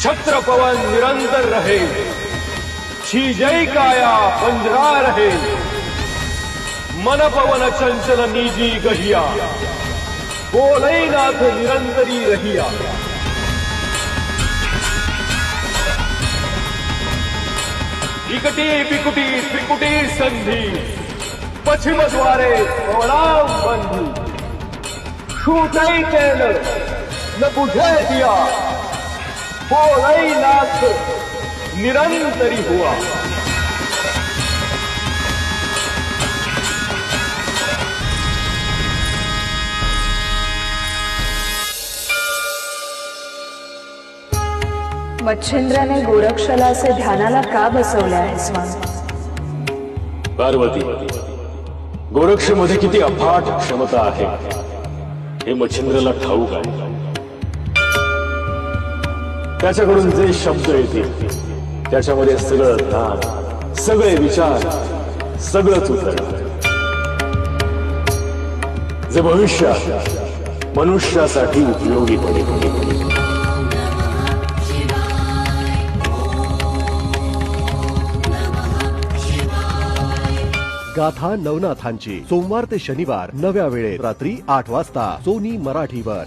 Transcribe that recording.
छत्र पवन निरंतर रहे, शीजई काया पंजरा रहे, मन पवन चंचल नीजी गहिया, बोलई नाथ निरंतरी रहिया। इकटी बिकुटी त्रिकुटी संधि, पश्चिम द्वारे पवनाम बंधु, छूटई केल न बुझे दिया, बोलई नाथ निरंतरी हुआ। मच्छिंद्राने गोरक्षला असे ध्यानाला का बसवले आहे स्वामी? पार्वती, गोरक्षमध्ये किती अफाट क्षमता आहे हे मच्छिंद्राला ठाऊक आहे। त्याच्याकडून जे शब्द येतील त्याच्यामध्ये सगळं ज्ञान, सगळे विचार, सगळंच उतरणार, जे भविष्यात मनुष्यासाठी उपयोगी पडेल। गाथा नवनाथांची सोमवार ते शनिवार नव्या वेळेत रात्री 8 वाजता सोनी मराठीवर।